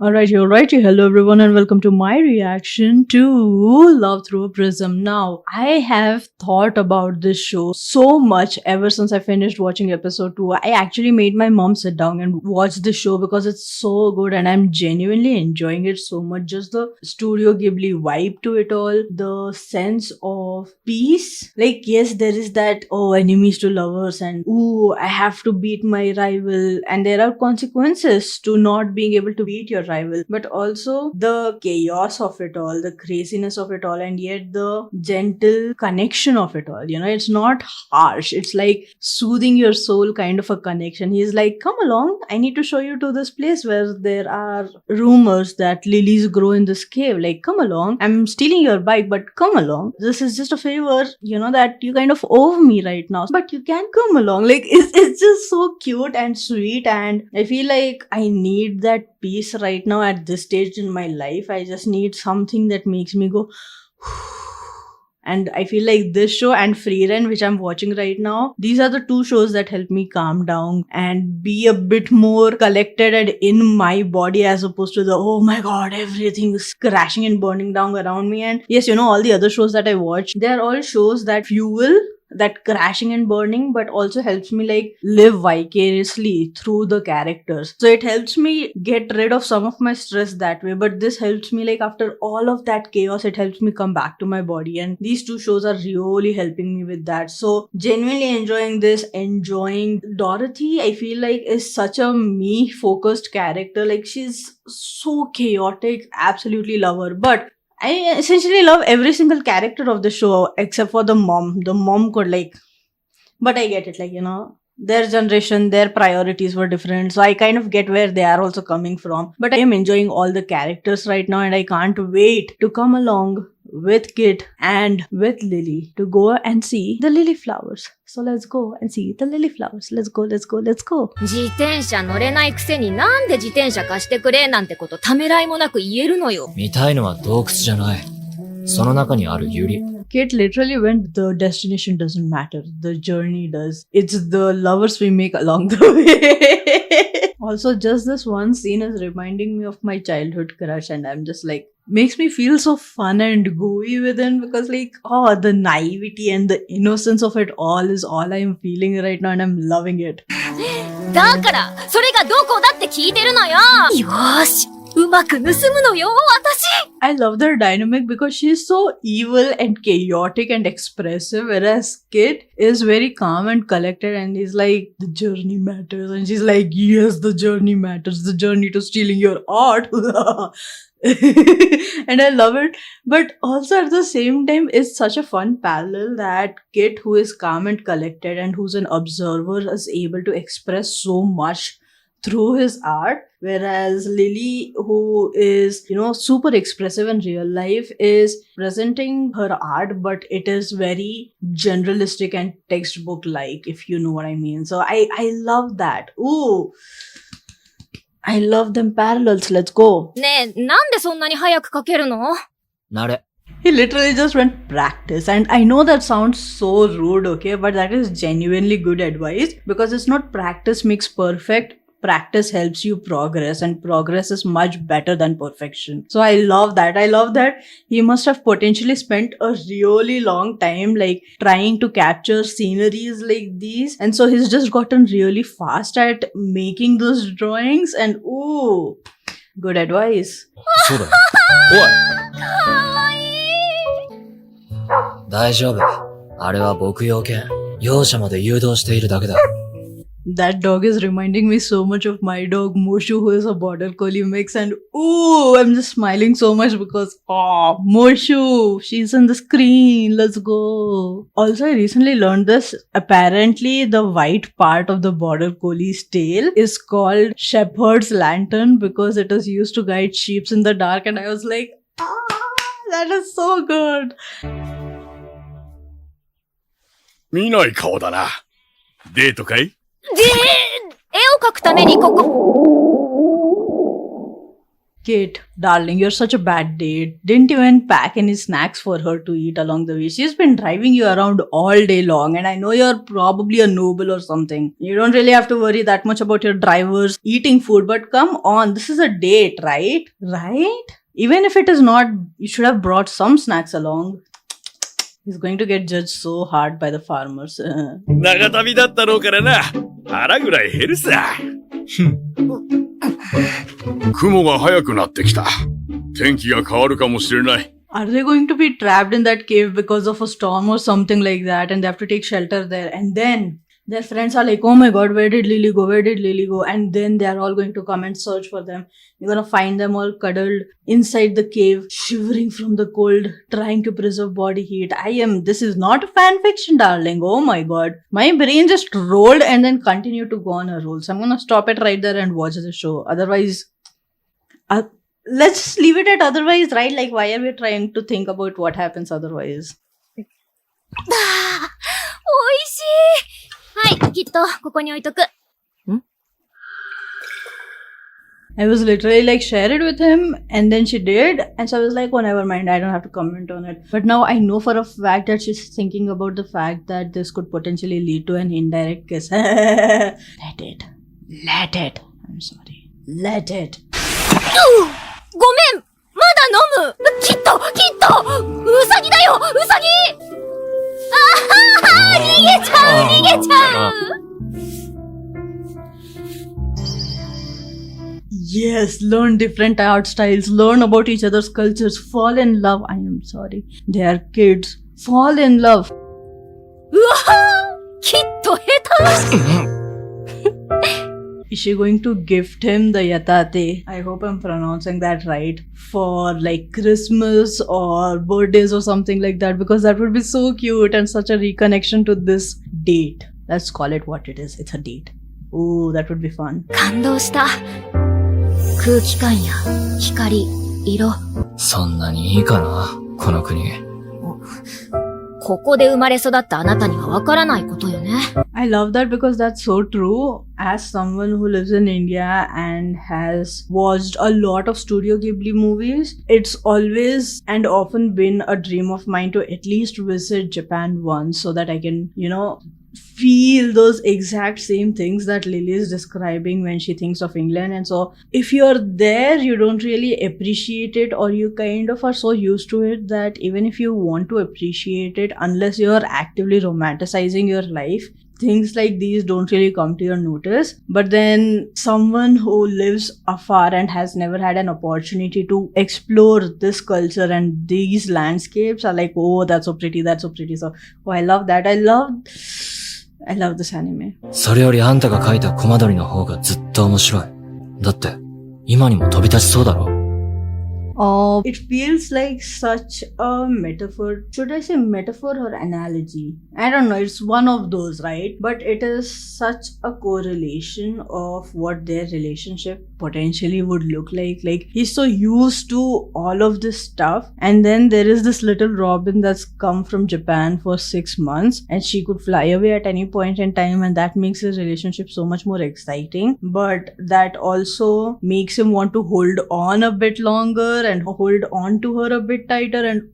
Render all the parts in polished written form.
Alrighty. Hello, everyone, and welcome to my reaction to Love Through a Prism. Now, I have thought about this show so much ever since I finished watching episode 2. I actually made my mom sit down and watch the show because it's so good and I'm genuinely enjoying it so much. Just the Studio Ghibli vibe to it all, the sense of peace. Like, yes, there is that, oh, enemies to lovers, and ooh, I have to beat my rival, and there are consequences to not being able to beat your rival, but also the chaos of it all, the craziness of it all, and yet the gentle connection of it all. It's not harsh, it's like soothing your soul kind of a connection. He's like, come along, I need to show you to this place where there are rumors that lilies grow in this cave. Like, come along, I'm stealing your bike, but come along, this is just a favor, that you kind of owe me right now, but you can come along. Like, it's just so cute and sweet, and I feel like I need that peace right now at this stage in my life. I just need something that makes me go and I feel like this show and Free Ren, which I'm watching right now, these are the two shows that help me calm down and be a bit more collected and in my body, as opposed to the, oh my god, everything is crashing and burning down around me. And yes, all the other shows that I watch, they're all shows that fuel that crashing and burning, but also helps me like live vicariously through the characters. So it helps me get rid of some of my stress that way. But this helps me, like, after all of that chaos, it helps me come back to my body. And these two shows are really helping me with that. So genuinely enjoying this, enjoying Dorothy, I feel like is such a me focused character. Like, she's so chaotic, absolutely love her. But I essentially love every single character of the show except for the mom. The mom could, like, but I get it, like, their generation, their priorities were different. So I kind of get where they are also coming from. But I am enjoying all the characters right now, and I can't wait to come along with Kit and with Lily to go and see the lily flowers. So let's go and see the lily flowers. Let's go. 自転車乗れないくせになんで自転車貸してくれなんてことためらいもなく言えるのよ。見たいのは洞窟じゃない。その中にあるユリ。Kate literally went, the destination doesn't matter, the journey does. It's the lovers we make along the way. Also, just this one scene is reminding me of my childhood crush, and I'm just like, makes me feel so fun and gooey within, because like, oh, the naivety and the innocence of it all is all I'm feeling right now, and I'm loving it. だからそれがどこだって聞いてるのよ。よーし、うまく盗むのよ、私。I love their dynamic because she's so evil and chaotic and expressive, whereas Kit is very calm and collected, and he's like, the journey matters, and she's like, yes, the journey matters, the journey to stealing your art. And I love it. But also at the same time, it's such a fun parallel that Kit, who is calm and collected and who's an observer, is able to express so much through his art, whereas Lily, who is, super expressive in real life, is presenting her art, but it is very generalistic and textbook like, if you know what I mean. So I love that. Ooh, I love them parallels. Let's go. ねえ、なんでそんなに早く書けるの？慣れ。 He literally just went practice, and I know that sounds so rude, okay, but that is genuinely good advice, because it's not practice makes perfect. Practice helps you progress, and progress is much better than perfection. So I love that. I love that he must have potentially spent a really long time like trying to capture sceneries like these, and so he's just gotten really fast at making those drawings. And ooh, good advice. そうだよ。おい。かわいい。大丈夫。あれは牧羊犬。容赦まで誘導しているだけだ。That dog is reminding me so much of my dog Moshu, who is a border collie mix, and ooh, I'm just smiling so much because Moshu, she's on the screen, let's go. Also, I recently learned this. Apparently, the white part of the border collie's tail is called shepherd's lantern because it is used to guide sheep in the dark, and I was like, that is so good. 見ない顔だな。デートかい？で、絵を描くためにここ。Kate, darling, you're such a bad date. Didn't even pack any snacks for her to eat along the way. She's been driving you around all day long, and I know you're probably a noble or something. You don't really have to worry that much about your drivers eating food, but come on, this is a date, right? Right? Even if it is not, you should have brought some snacks along. He's going to get judged so hard by the farmers. 長旅だったろうからな。腹ぐらい減るさ。雲が早くなってきた。天気が変わるかもしれない。Are they going to be trapped in that cave because of a storm or something like that, and they have to take shelter there? And then their friends are like, oh my god, where did Lily go? Where did Lily go? And then they are all going to come and search for them. You're gonna find them all cuddled inside the cave, shivering from the cold, trying to preserve body heat. This is not a fan fiction, darling. Oh my god. My brain just rolled and then continued to go on a roll. So I'm gonna stop it right there and watch the show. Otherwise, let's just leave it at otherwise, right? Like, why are we trying to think about what happens otherwise? 美味しい。はい、きっと、ここに置いとく。I was literally like, share it with him, and then she did, and so I was like, oh, never mind, I don't have to comment on it. But now I know for a fact that she's thinking about the fact that this could potentially lead to an indirect kiss. Let it. I'm sorry. Let it. ごめん、まだ飲む。きっと、ウサギだよ、ウサギ。逃げちゃう。Yes, learn different art styles, learn about each other's cultures, fall in love. I am sorry. They are kids. Fall in love. うわー、きっと下手。Is she going to gift him the yatate? I hope I'm pronouncing that right. For like Christmas or birthdays or something like that, because that would be so cute and such a reconnection to this date. Let's call it what it is. It's a date. Ooh, that would be fun. 感動した。空気感や光、色。そんなにいいかな、この国。ここで生まれ育ったあなたにはわからないことよね。I love that because that's so true. As someone who lives in India and has watched a lot of Studio Ghibli movies, it's always and often been a dream of mine to at least visit Japan once so that I can, feel those exact same things that Lily is describing when she thinks of England. And so if you're there, you don't really appreciate it, or you kind of are so used to it that even if you want to appreciate it, unless you're actively romanticizing your life, things like these don't really come to your notice. But then someone who lives afar and has never had an opportunity to explore this culture and these landscapes are like, oh, that's so pretty. So, I love that. I love this anime. それよりあんたが描いたコマ撮りの方がずっと面白い。だって、今にも飛び立ちそうだろ。It feels like such a metaphor. Should I say metaphor or analogy? I don't know. It's one of those, right? But it is such a correlation of what their relationship potentially would look like. Like, he's so used to all of this stuff, and then there is this little Robin that's come from Japan for 6 months, and she could fly away at any point in time, and that makes his relationship so much more exciting. But that also makes him want to hold on a bit longer and hold on to her a bit tighter. And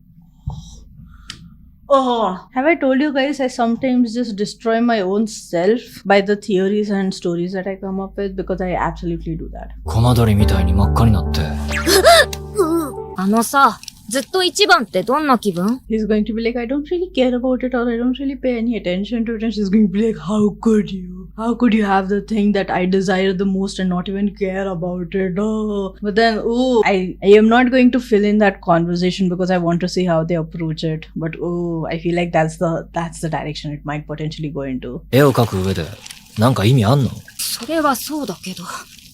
have I told you guys I sometimes just destroy my own self by the theories and stories that I come up with, because I absolutely do that. コマ撮りみたいに真っ赤になって。あのさ、ずっと一番ってどんな気分？ He's going to be like, I don't really care about it, or I don't really pay any attention to it. And she's going to be like, how could you? How could you have the thing that I desire the most and not even care about it? Oh. But then, I am not going to fill in that conversation because I want to see how they approach it. But I feel like that's the direction it might potentially go into. 絵を描く上で、なんか意味あんの？それはそうだけど、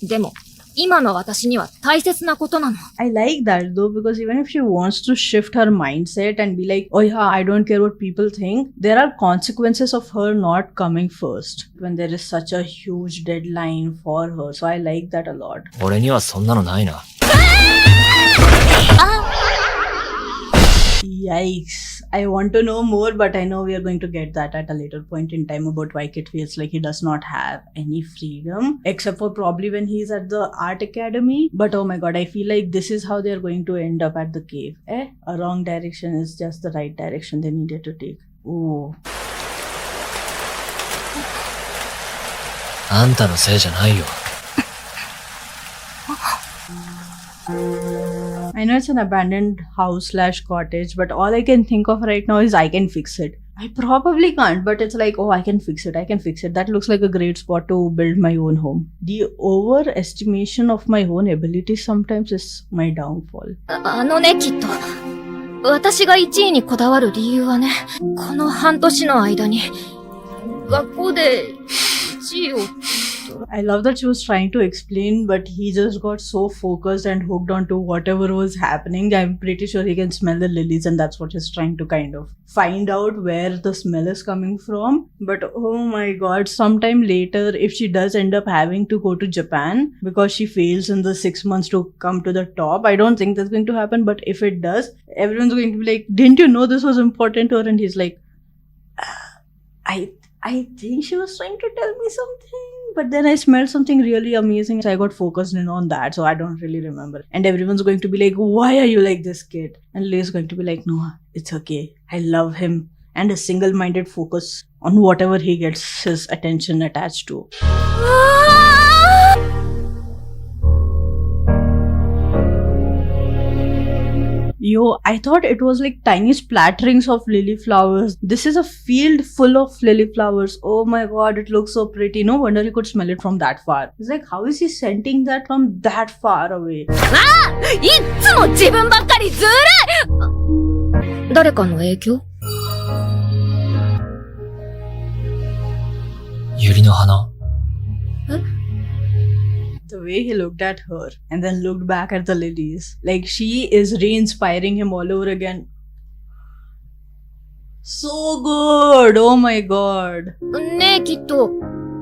でも、今の私には大切なことなの。I like that though, because even if she wants to shift her mindset and be like, oh yeah, I don't care what people think, there are consequences of her not coming first when there is such a huge deadline for her. So I like that a lot. 俺にはそんなのないな。Yikes. I want to know more, but I know we are going to get that at a later point in time about why Kit feels like he does not have any freedom, except for probably when he's at the art academy. But oh my god, I feel like this is how they're going to end up at the cave. A wrong direction is just the right direction they needed to take. Ooh. あんたのせいじゃないよ。 I know it's an abandoned house / cottage, but all I can think of right now is I can fix it. I probably can't, but it's like, oh, I can fix it. I can fix it. That looks like a great spot to build my own home. The overestimation of my own abilities sometimes is my downfall. ね、きっと。私が1位にこだわる理由はね、この半年の間に、学校で1位を。I love that she was trying to explain, but he just got so focused and hooked onto whatever was happening. I'm pretty sure he can smell the lilies, and that's what he's trying to kind of find out where the smell is coming from. But oh my god, sometime later, if she does end up having to go to Japan because she fails in the 6 months to come to the top, I don't think that's going to happen. But if it does, everyone's going to be like, didn't you know this was important to her? And he's like, I think she was trying to tell me something, but then I smelled something really amazing, so I got focused in on that, so I don't really remember. And everyone's going to be like, why are you like this kid? And Lay's going to be like, no, it's okay. I love him. And a single-minded focus on whatever he gets his attention attached to. Yo, I thought it was like tiny splatterings of lily flowers. This is a field full of lily flowers. Oh my god, it looks so pretty. No wonder you could smell it from that far. It's like, how is he scenting that from that far away? いっつも自分ばっかりずるい！誰かの影響？ユリの花。The way he looked at her and then looked back at the lilies. Like she is re-inspiring him all over again. So good! Oh my god. ねえ、きっと。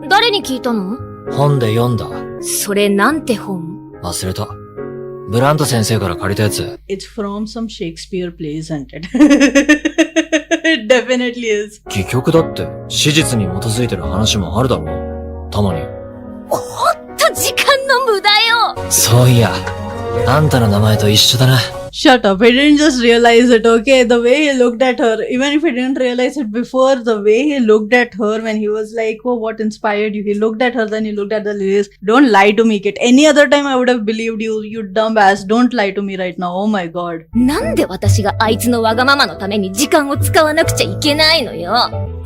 誰に聞いたの？本で読んだ。それなんて本？忘れた。ブラント先生から借りたやつ。It's from some Shakespeare play, isn't it? It definitely is. 戯曲だって史実に基づいてる話もあるだろう。たまに。ほんと時間の無駄よ！そういや、あんたの名前と一緒だな。Shut up, he didn't just realize it, okay? The way he looked at her, even if he didn't realize it before, the way he looked at her when he was like, oh, what inspired you? He looked at her, then he looked at the lilies. Don't lie to me, kid. Any other time I would have believed you, you dumb ass. Don't lie to me right now. Oh my god. なんで私があいつのわがままのために時間を使わなくちゃいけないのよ。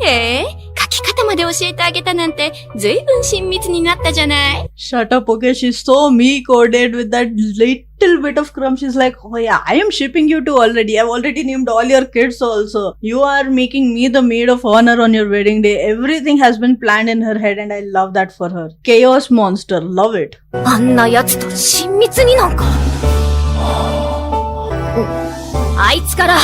へえ、書き方まで教えてあげたなんて、ずいぶん親密になったじゃない。Shut up, okay? She's so me-coded with that little bit of crumb. She's like, oh yeah, I am shipping you two already. I've already named all your kids also. You are making me the maid of honor on your wedding day. Everything has been planned in her head and I love that for her. Chaos monster. Love it. あんな奴と親密になんか。あいつから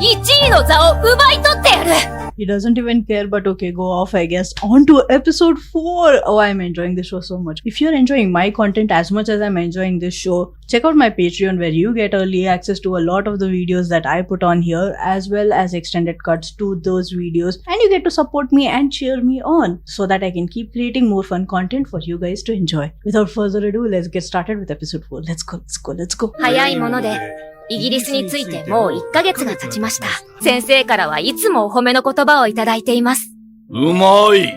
1位の座を奪い取ってやる。He doesn't even care, but okay, go off, I guess. On to episode 4. Oh, I'm enjoying this show so much. If you're enjoying my content as much as I'm enjoying this show, check out my Patreon where you get early access to a lot of the videos that I put on here, as well as extended cuts to those videos. And you get to support me and cheer me on so that I can keep creating more fun content for you guys to enjoy. Without further ado, let's get started with episode 4. Let's go. 早いもので、イギリスについてもう1ヶ月が経ちました。先生からはいつもお褒めの言葉をいただいています。うまい。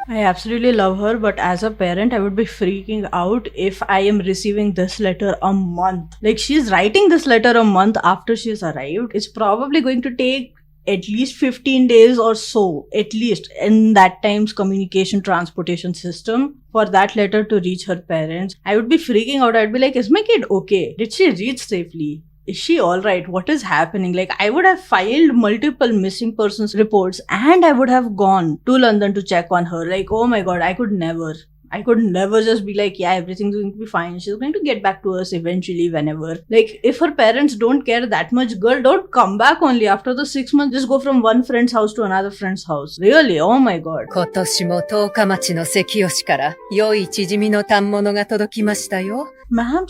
I absolutely love her, but as a parent, I would be freaking out if I am receiving this letter a month. Like, she's writing this letter a month after she's arrived. It's probably going to take at least 15 days or so, at least in that time's communication transportation system, for that letter to reach her parents. I would be freaking out. I'd be like, is my kid okay? Did she reach safely? Is she alright? What is happening? Like, I would have filed multiple missing persons reports and I would have gone to London to check on her. Like, oh my god, I could never just be like, yeah, everything's going to be fine. She's going to get back to us eventually, whenever. Like, if her parents don't care that much, girl, don't come back only after the 6 months. Just go from one friend's house to another friend's house. Really? Oh my god. 今年も十日町の関吉から良いチヂミの反物が届きましたよ。Ma'am,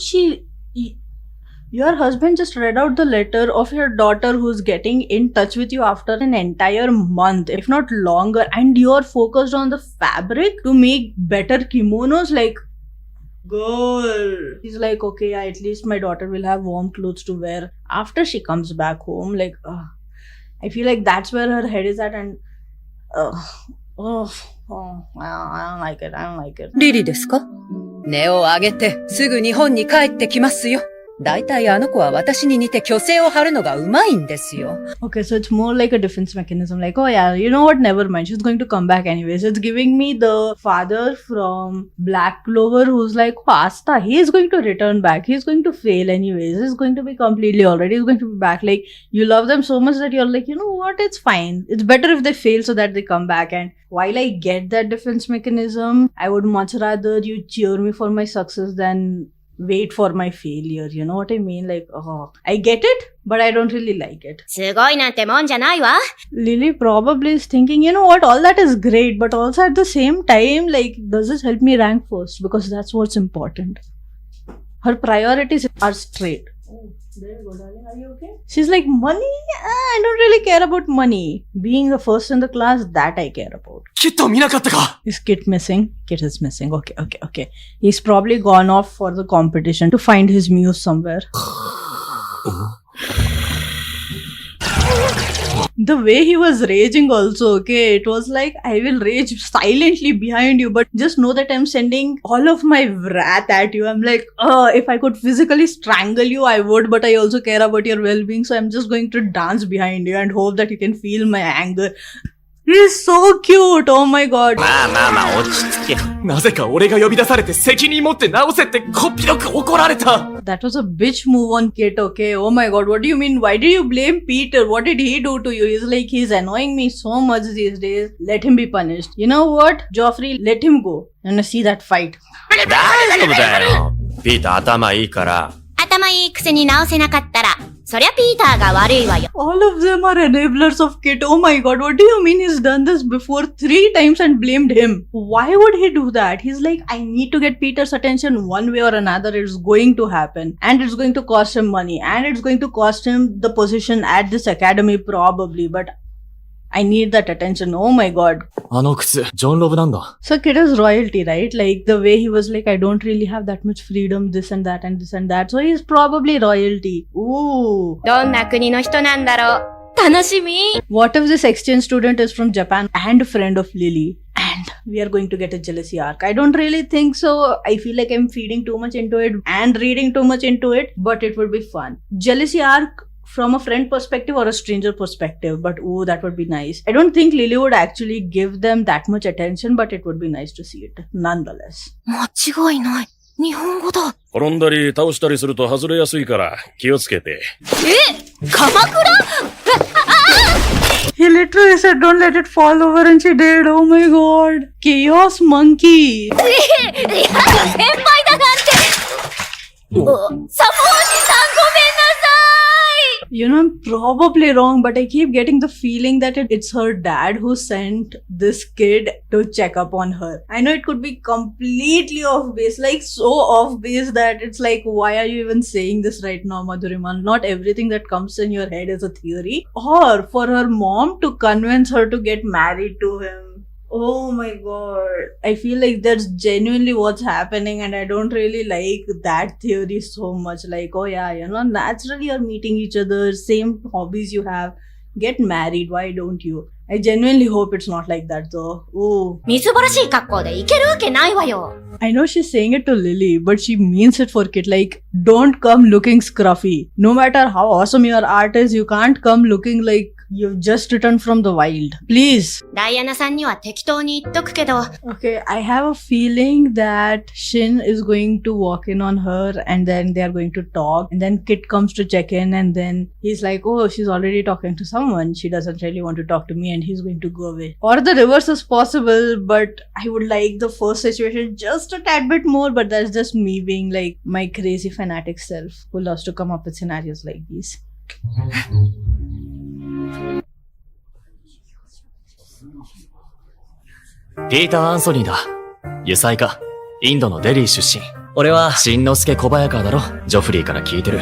Your husband just read out the letter of your daughter who's getting in touch with you after an entire month, if not longer, and you're focused on the fabric to make better kimonos. Like, girl. He's like, okay, yeah, at least my daughter will have warm clothes to wear after she comes back home. Like, I feel like that's where her head is at, and I don't like it. I don't like it. リリーですか？音を上げてすぐ日本に帰ってきますよ。だいたいあの子は私に似て虚勢を張るのがうまいんですよ。Okay, so it's more like a defense mechanism. Like, oh yeah, you know what? Never mind. She's going to come back anyways. It's giving me the father from Black Clover who's like, oh, Asta, he is going to return back. He's going to fail anyways. He's going to be completely alright. He's going to be back. Like, you love them so much that you're like, you know what? It's fine. It's better if they fail so that they come back. And while I get that defense mechanism, I would much rather you cheer me for my success than wait for my failure. You know what I mean? Like, I get it, but I don't really like it. すごいなんてもんじゃないわ。 Lily probably is thinking, you know what, all that is great, but also at the same time, like, does this help me rank first? Because that's what's important. Her priorities are straight. Oh, there you go, darling. Are you okay? She's like, money? I don't really care about money. Being the first in the class, that I care about. キット見なかったか？ Is Kit missing? Kit is missing. Okay. He's probably gone off for the competition to find his muse somewhere. The way he was raging also, okay, it was like, I will rage silently behind you, but just know that I'm sending all of my wrath at you. I'm like, if I could physically strangle you, I would, but I also care about your well-being, so I'm just going to dance behind you and hope that you can feel my anger. He's so cute, oh my god. まあまあまあ落ち着け。なぜか俺が呼び出されて責任持って直せってこっぴどく怒られた。 That was a bitch move on Kit, okay? Oh my god, what do you mean? Why did you blame Peter? What did he do to you? He's like, he's annoying me so much these days. Let him be punished. You know what? Joffrey, let him go. And see that fight. 大丈夫だよ。ピーター頭いいから。頭いいくせに直せなかったら、そりゃピーターが悪いわよ。 All of them are enablers of Kit. Oh my god, what do you mean he's done this before 3 times and blamed him? Why would he do that? He's like, I need to get Peter's attention one way or another. It's going to happen. And it's going to cost him money. And it's going to cost him the position at this academy probably. But I need that attention. Oh my god. あの靴、ジョン・ロブなんだ。 So Kid is royalty, right? Like the way he was like, I don't really have that much freedom, this and that and this and that. So he's probably royalty. Ooh. どんな国の人なんだろう。楽しみ。 What if this exchange student is from Japan and a friend of Lily? And we are going to get a jealousy arc. I don't really think so. I feel like I'm feeding too much into it and reading too much into it, but it would be fun. Jealousy arc from a friend perspective or a stranger perspective, but ooh, that would be nice. I don't think Lily would actually give them that much attention, but it would be nice to see it nonetheless. 間違いない。日本語だ。転んだり倒したりすると外れやすいから気をつけて。鎌倉 He literally said, don't let it fall over, and she did. Oh my god. Chaos monkey. いや、先輩だなんて。サモおじさんごめんなさい。 You know, I'm probably wrong, but I keep getting the feeling that it's her dad who sent this kid to check up on her. I know it could be completely off base, like so off base that it's like, why are you even saying this right now, Madhurima? Not everything that comes in your head is a theory. Or for her mom to convince her to get married to him. Oh my god. I feel like that's genuinely what's happening, and I don't really like that theory so much. Like, oh yeah, you know, naturally you're meeting each other, same hobbies you have, get married, why don't you? I genuinely hope it's not like that though. Ooh. みすぼらしい格好でいけるわけないわよ。 I know she's saying it to Lily, but she means it for Kit. Like, don't come looking scruffy. No matter how awesome your art is, you can't come looking like you've just returned from the wild. Please. ダイアナさんには適当に言っとくけど、 Okay, I have a feeling that Shin is going to walk in on her and then they are going to talk. And then Kit comes to check in and then he's like, oh, she's already talking to someone. She doesn't really want to talk to me, and he's going to go away. Or the reverse is possible, but I would like the first situation just a tad bit more, but that's just me being like my crazy fanatic self who loves to come up with scenarios like these. ピーター・アンソニーだ。油彩家。インドのデリー出身。俺は、しんのすけ小早川だろ。ジョフリーから聞いてる。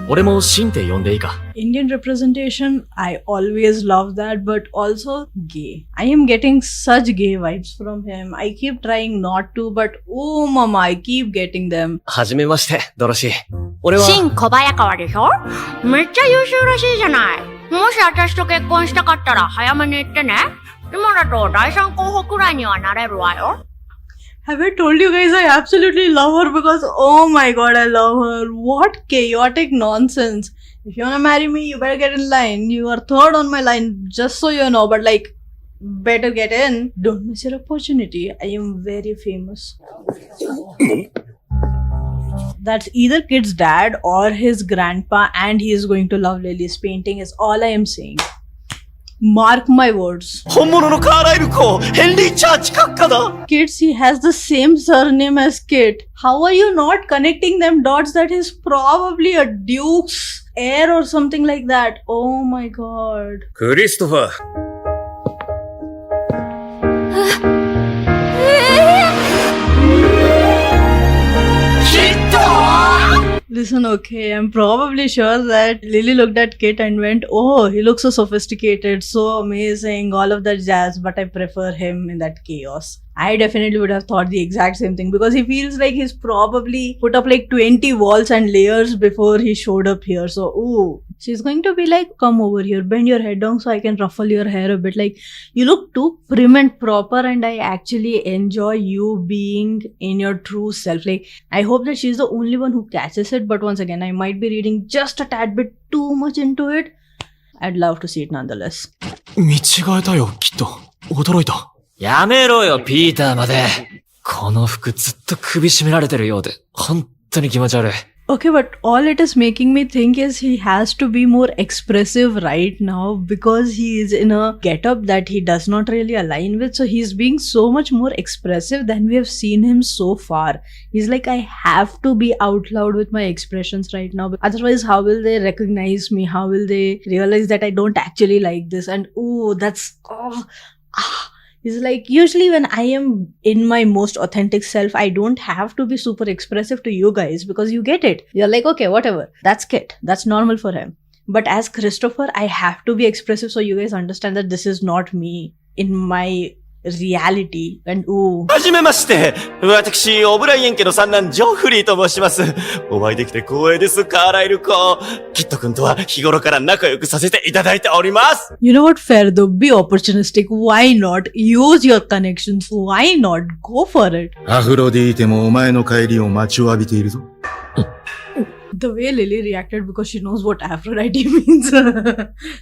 俺もシンって呼んでいいか。Indian representation, I always love that, but also gay. I am getting such gay vibes from him. I keep trying not to, but oh mama, I keep getting them. はじめまして、ドロシー。俺は、シン小早川でしょ？めっちゃ優秀らしいじゃない。もし私と結婚したかったら早めに言ってね。今だと第3候補くらいにはなれるわよ。Have I told you guys I absolutely love her because oh my god, I love her. What chaotic nonsense. If you wanna marry me, you better get in line. You are third on my line, just so you know, but like, better get in. Don't miss your opportunity. I am very famous. That's either kid's dad or his grandpa, and he is going to love Lily's painting is all I am saying. Mark my words. 本物のカーライル公、ヘンリー・チャーチ閣下だ。 Kids, he has the same surname as Kit. How are you not connecting them dots that he's probably a duke's heir or something like that? Oh my god. クリストファー。Listen, okay, I'm probably sure that Lily looked at Kit and went, oh, he looks so sophisticated, so amazing, all of that jazz, but I prefer him in that chaos. I definitely would have thought the exact same thing because he feels like he's probably put up like 20 walls and layers before he showed up here. So, ooh, she's going to be like, come over here, bend your head down so I can ruffle your hair a bit. Like, you look too prim and proper and I actually enjoy you being in your true self. Like, I hope that she's the only one who catches it. But once again, I might be reading just a tad bit too much into it. I'd love to see it nonetheless. 見違えたよ、きっと。驚いた。やめろよ、ピーターまで。この服ずっと首絞められてるようで、本当に気持ち悪い。Okay, but all it is making me think is he has to be more expressive right now because he is in a getup that he does not really align with. So he's being so much more expressive than we have seen him so far. He's like, I have to be out loud with my expressions right now. Otherwise, how will they recognize me? How will they realize that I don't actually like this? And It's like, usually when I am in my most authentic self, I don't have to be super expressive to you guys because you get it. You're like, okay, whatever. That's Kit. That's normal for him. But as Christopher, I have to be expressive so you guys understand that this is not me in my reality. And ooh. はじめまして。私、オブライエン家の三男、ジョフリーと申します。お会いできて光栄です、カーライル公。キット君とは日頃から仲良くさせていただいております。You know what, fair though, be opportunistic. Why not? Use your connections. Why not? Go for it. アフロディーテもお前の帰りを待ちわびているぞ。The way Lily reacted because she knows what Aphrodite means.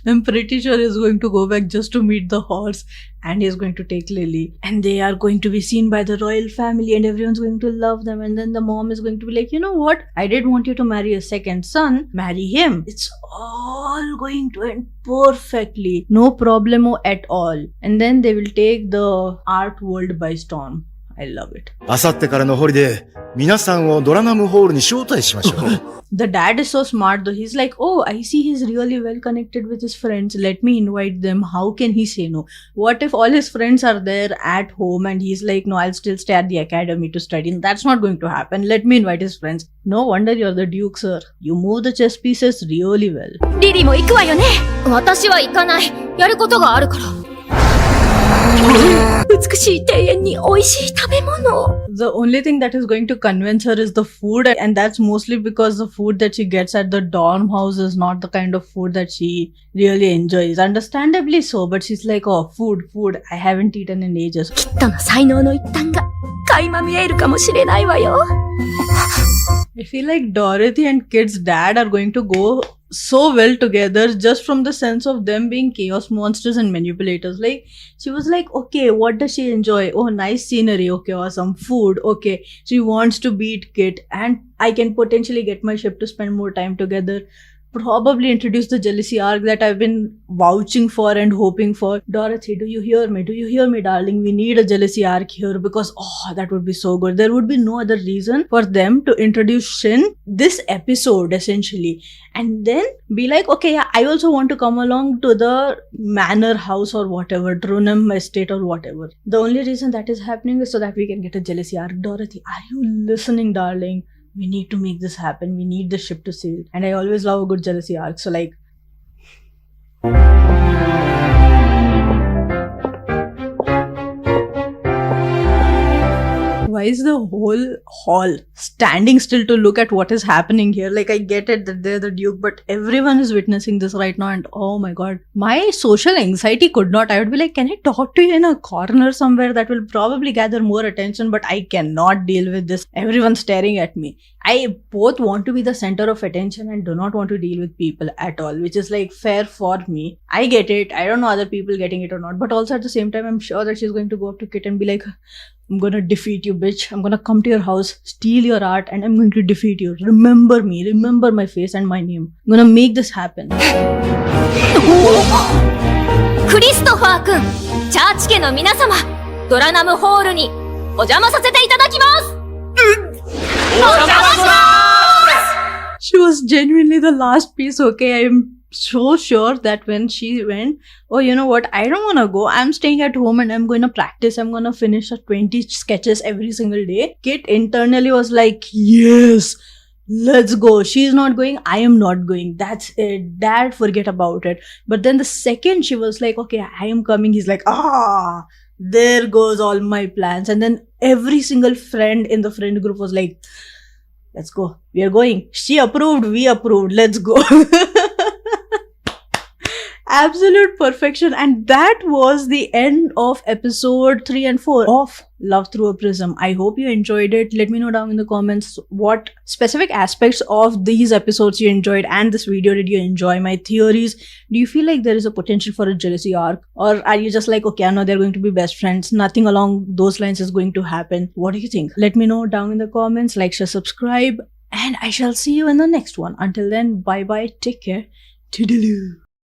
I'm pretty sure he's going to go back just to meet the horse and he's going to take Lily. And they are going to be seen by the royal family and everyone's going to love them. And then the mom is going to be like, you know what? I did want you to marry a second son. Marry him. It's all going to end perfectly. No problemo at all. And then they will take the art world by storm. I love it. あさってからのホリデー、皆さんをドラナムホールに招待しましょう。The dad is so smart though. He's like, oh, I see he's really well connected with his friends. Let me invite them. How can he say no? What if all his friends are there at home and he's like, no, I'll still stay at the academy to study. And that's not going to happen. Let me invite his friends. No wonder you're the Duke, sir. You move the chess pieces really well. リリも行くわよね。私は行かない。やることがあるから。美しい庭園に美味しい食べ物。The only thing that is going to convince her is the food, and that's mostly because the food that she gets at the dorm house is not the kind of food that she really enjoys. Understandably so, but she's like, oh, food. I haven't eaten in ages. きっとの才能の一端が垣間見えるかもしれないわよ。I feel like Dorothy and Kid's dad are going to go so well together just from the sense of them being chaos monsters and manipulators. Like, she was like, okay, what does she enjoy? Oh, nice scenery. Okay, awesome. Food. Okay. She wants to beat Kit and I can potentially get my ship to spend more time together. probably introduce the jealousy arc that I've been vouching for and hoping for. Dorothy, do you hear me? Do you hear me, darling? We need a jealousy arc here because, that would be so good. There would be no other reason for them to introduce Shin this episode, essentially. And then be like, okay, yeah, I also want to come along to the manor house or whatever, Trunam estate or whatever. The only reason that is happening is so that we can get a jealousy arc. Dorothy, are you listening, darling? We need to make this happen. We need the ship to sail. And I always love a good jealousy arc. So like, why is the whole hall standing still to look at what is happening here? Like, I get it that they're the Duke, but everyone is witnessing this right now, and oh my god, my social anxiety could not. I would be like, can I talk to you in a corner somewhere? That will probably gather more attention, but I cannot deal with this. Everyone staring at me. I both want to be the center of attention and do not want to deal with people at all, which is like fair for me. I get it. I don't know other people getting it or not, but also at the same time, I'm sure that she's going to go up to Kit and be like, I'm gonna defeat you, bitch. I'm gonna come to your house, steal your art, and I'm going to defeat you. Remember me. Remember my face and my name. I'm gonna make this happen. クリストファー君、チャーチ家の皆様、ドラナムホールにお邪魔させていただきます。She was genuinely the last piece, okay? I'm so sure that when she went, oh, you know what? I don't want to go. I'm staying at home and I'm going to practice. I'm going to finish 20 sketches every single day. Kit internally was like, yes, let's go. She's not going. I am not going. That's it. Dad, forget about it. But then the second she was like, okay, I am coming. He's like, there goes all my plans. And then every single friend in the friend group was like, let's go. We are going. She approved. We approved. Let's go. Absolute perfection. And that was the end of episode 3 and 4 of Love Through a Prism. I hope you enjoyed it. Let me know down in the comments what specific aspects of these episodes you enjoyed and this video did you enjoy. My theories. Do you feel like there is a potential for a jealousy arc? Or are you just like, okay, I know they're going to be best friends. Nothing along those lines is going to happen. What do you think? Let me know down in the comments. Like, share, subscribe. And I shall see you in the next one. Until then, bye bye. Take care. Toodaloo.